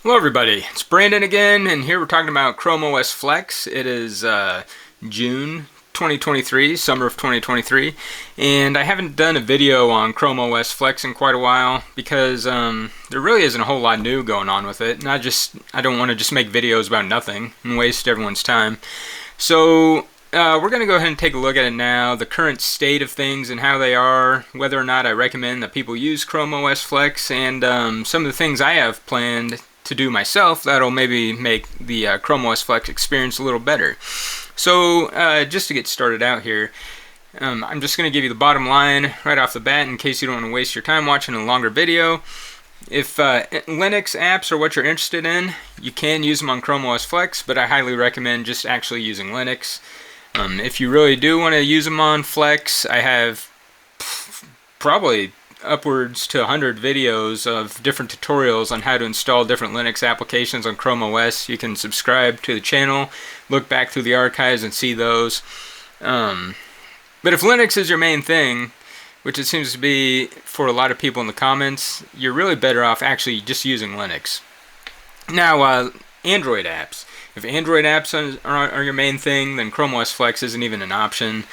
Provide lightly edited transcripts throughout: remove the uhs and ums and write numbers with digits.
Hello everybody, it's Brandon again, and here we're talking about ChromeOS Flex. It is June 2023, summer of 2023, and I haven't done a video on ChromeOS Flex in quite a while because there really isn't a whole lot new going on with it, and I don't want to just make videos about nothing and waste everyone's time. So we're going to go ahead and take a look at it now, the current state of things and how they are, whether or not I recommend that people use ChromeOS Flex, and some of the things I have planned to do myself that'll maybe make the ChromeOS Flex experience a little better. So just to get started out here, I'm just going to give you the bottom line right off the bat in case you don't want to waste your time watching a longer video. If Linux apps are what you're interested in, you can use them on ChromeOS Flex, but I highly recommend just actually using Linux. If you really do want to use them on Flex, I have probably upwards to 100 videos of different tutorials on how to install different Linux applications on Chrome OS. You can subscribe to the channel, look back through the archives and see those. But if Linux is your main thing, which it seems to be for a lot of people in the comments, you're really better off actually just using Linux. Now, Android apps. If Android apps are your main thing, then Chrome OS Flex isn't even an option.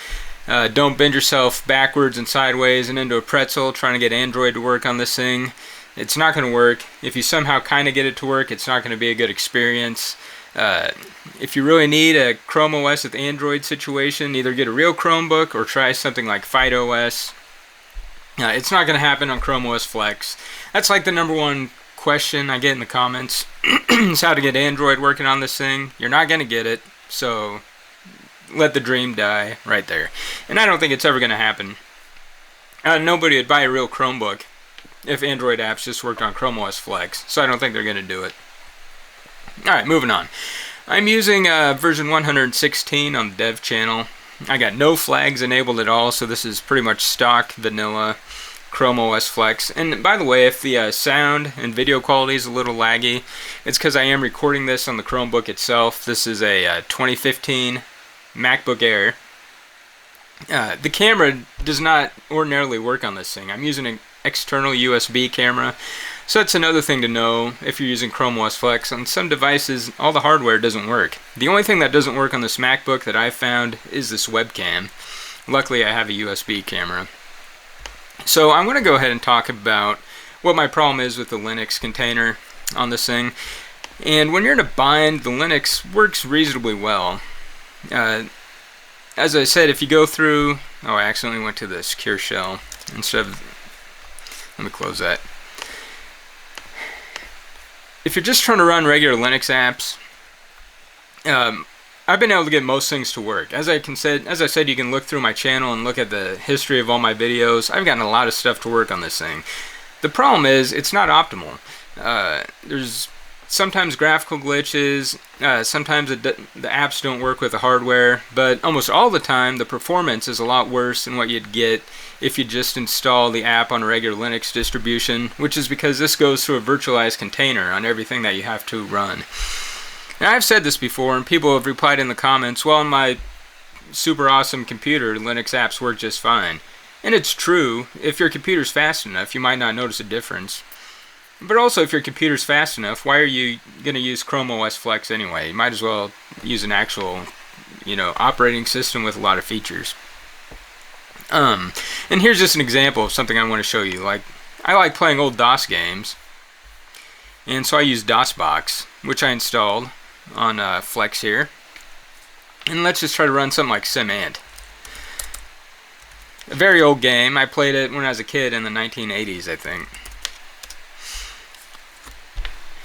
Don't bend yourself backwards and sideways and into a pretzel trying to get Android to work on this thing. It's not going to work. If you somehow kind of get it to work, it's not going to be a good experience. If you really need a Chrome OS with Android situation, either get a real Chromebook or try something like FightOS. It's not going to happen on Chrome OS Flex. That's like the number one question I get in the comments is how to get Android working on this thing. You're not going to get it, so let the dream die right there. And I don't think it's ever going to happen. Nobody would buy a real Chromebook if Android apps just worked on Chrome OS Flex, so I don't think they're going to do it. Alright, moving on. I'm using version 116 on the dev channel. I got no flags enabled at all, so this is pretty much stock vanilla Chrome OS Flex. And by the way, if the sound and video quality is a little laggy, it's because I am recording this on the Chromebook itself. This is a 2015 MacBook Air. The camera does not ordinarily work on this thing. I'm using an external USB camera, so that's another thing to know if you're using Chrome OS Flex. On some devices, all the hardware doesn't work. The only thing that doesn't work on this MacBook that I've found is this webcam. Luckily, I have a USB camera. So I'm going to go ahead and talk about what my problem is with the Linux container on this thing. And when you're in a bind, the Linux works reasonably well. As I said, if you go through... Oh, I accidentally went to the secure shell instead of... Let me close that. If you're just trying to run regular Linux apps, I've been able to get most things to work. As I said, you can look through my channel and look at the history of all my videos. I've gotten a lot of stuff to work on this thing. The problem is, it's not optimal. There's sometimes graphical glitches, sometimes the apps don't work with the hardware, but almost all the time the performance is a lot worse than what you'd get if you just install the app on a regular Linux distribution, which is because this goes through a virtualized container on everything that you have to run. Now, I've said this before, and people have replied in the comments, well, on my super awesome computer, Linux apps work just fine. And it's true. If your computer's fast enough, you might not notice a difference. But also, if your computer's fast enough, why are you going to use Chrome OS Flex anyway? You might as well use an actual, operating system with a lot of features. And here's just an example of something I want to show you. I like playing old DOS games, and so I use DOSBox, which I installed on Flex here. And let's just try to run something like SimAnt. A very old game. I played it when I was a kid in the 1980s, I think.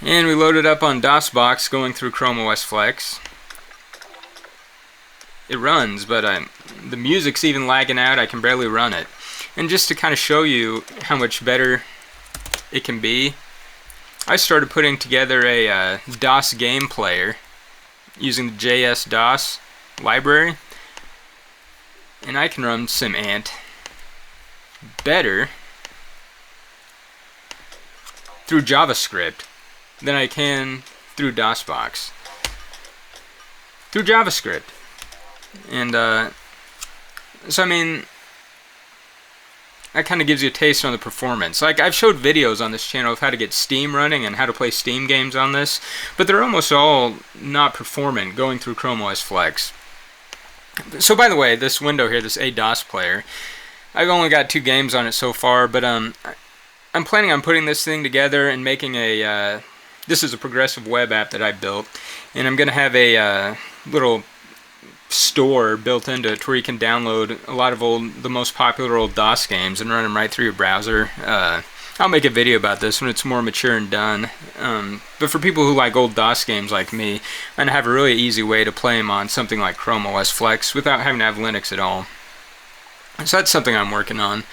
And we loaded up on DOSBox going through Chrome OS Flex. It runs, but the music's even lagging out. I can barely run it. And just to kind of show you how much better it can be, I started putting together a DOS game player using the JS-DOS library. And I can run SimAnt better through JavaScript than I can through DOSBox. Through JavaScript. And so I mean, that kind of gives you a taste on the performance. Like, I've showed videos on this channel of how to get Steam running and how to play Steam games on this, but they're almost all not performant going through ChromeOS Flex. So by the way, this window here, this ADOS player, I've only got 2 games on it so far, but I'm planning on putting this thing together and making a, this is a progressive web app that I built, and I'm going to have a little store built into it where you can download a lot of the most popular old DOS games and run them right through your browser. I'll make a video about this when it's more mature and done. But for people who like old DOS games like me, I'm going to have a really easy way to play them on something like ChromeOS Flex without having to have Linux at all. So that's something I'm working on.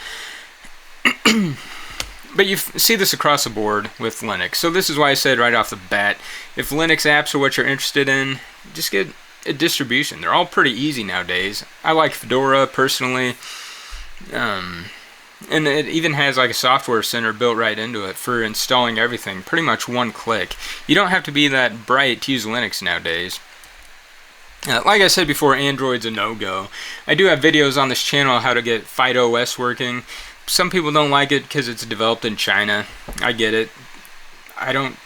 But you see this across the board with Linux. So this is why I said right off the bat, if Linux apps are what you're interested in, just get a distribution. They're all pretty easy nowadays. I like Fedora personally. And it even has like a software center built right into it for installing everything. Pretty much one click. You don't have to be that bright to use Linux nowadays. Like I said before, Android's a no-go. I do have videos on this channel how to get FidoOS working. Some people don't like it because it's developed in China. I get it. I don't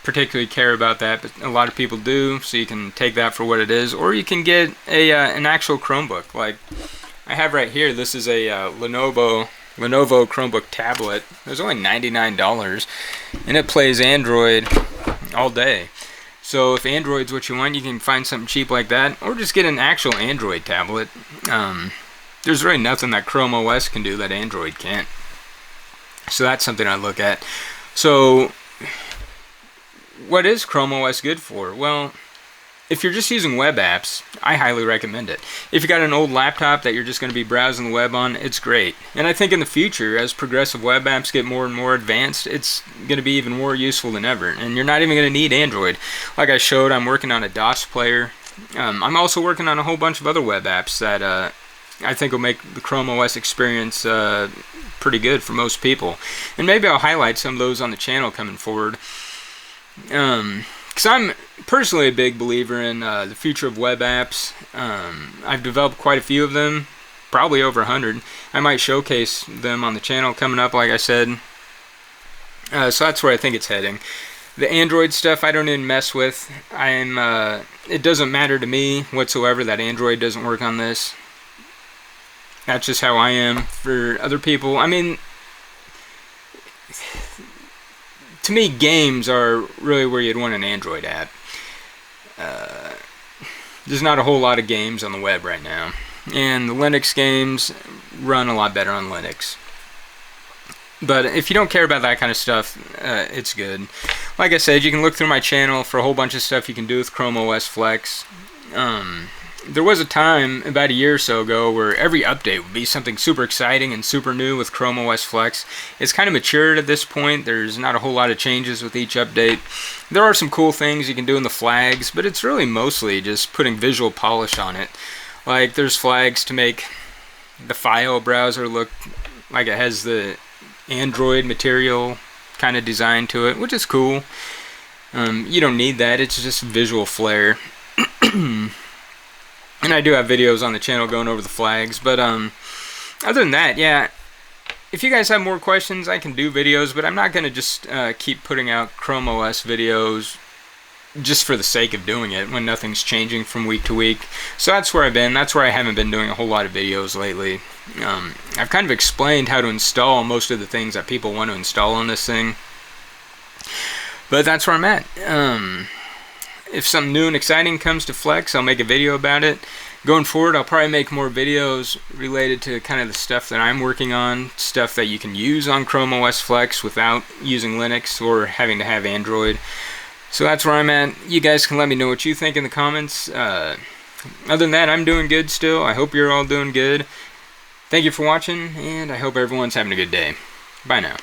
particularly care about that, but a lot of people do, so you can take that for what it is. Or you can get a an actual Chromebook. Like I have right here, this is a Lenovo Chromebook tablet. It was only $99, and it plays Android all day. So if Android's what you want, you can find something cheap like that, or just get an actual Android tablet. There's really nothing that ChromeOS can do that Android can't. So that's something I look at. So what is ChromeOS good for? Well, if you're just using web apps, I highly recommend it. If you got an old laptop that you're just going to be browsing the web on, it's great. And I think in the future, as progressive web apps get more and more advanced, it's going to be even more useful than ever. And you're not even going to need Android. Like I showed, I'm working on a DOS player. I'm also working on a whole bunch of other web apps that I think will make the ChromeOS experience pretty good for most people. And maybe I'll highlight some of those on the channel coming forward. Because I'm personally a big believer in the future of web apps. I've developed quite a few of them, probably over 100. I might showcase them on the channel coming up, like I said. So that's where I think it's heading. The Android stuff I don't even mess with. It doesn't matter to me whatsoever that Android doesn't work on this. That's just how I am. For other people, I mean, to me, games are really where you'd want an Android app. There's not a whole lot of games on the web right now. And the Linux games run a lot better on Linux. But if you don't care about that kind of stuff, it's good. Like I said, you can look through my channel for a whole bunch of stuff you can do with ChromeOS Flex. There was a time, about a year or so ago, where every update would be something super exciting and super new with ChromeOS Flex. It's kind of matured at this point. There's not a whole lot of changes with each update. There are some cool things you can do in the flags, but it's really mostly just putting visual polish on it. Like, there's flags to make the file browser look like it has the Android material kind of design to it, which is cool. You don't need that. It's just visual flair. And I do have videos on the channel going over the flags, but other than that, yeah, if you guys have more questions, I can do videos, but I'm not going to just keep putting out ChromeOS videos just for the sake of doing it when nothing's changing from week to week. So that's where I've been. That's where I haven't been doing a whole lot of videos lately. I've kind of explained how to install most of the things that people want to install on this thing, but that's where I'm at. If something new and exciting comes to Flex, I'll make a video about it. Going forward, I'll probably make more videos related to kind of the stuff that I'm working on, stuff that you can use on ChromeOS Flex without using Linux or having to have Android. So that's where I'm at. You guys can let me know what you think in the comments. Other than that, I'm doing good still. I hope you're all doing good. Thank you for watching, and I hope everyone's having a good day. Bye now.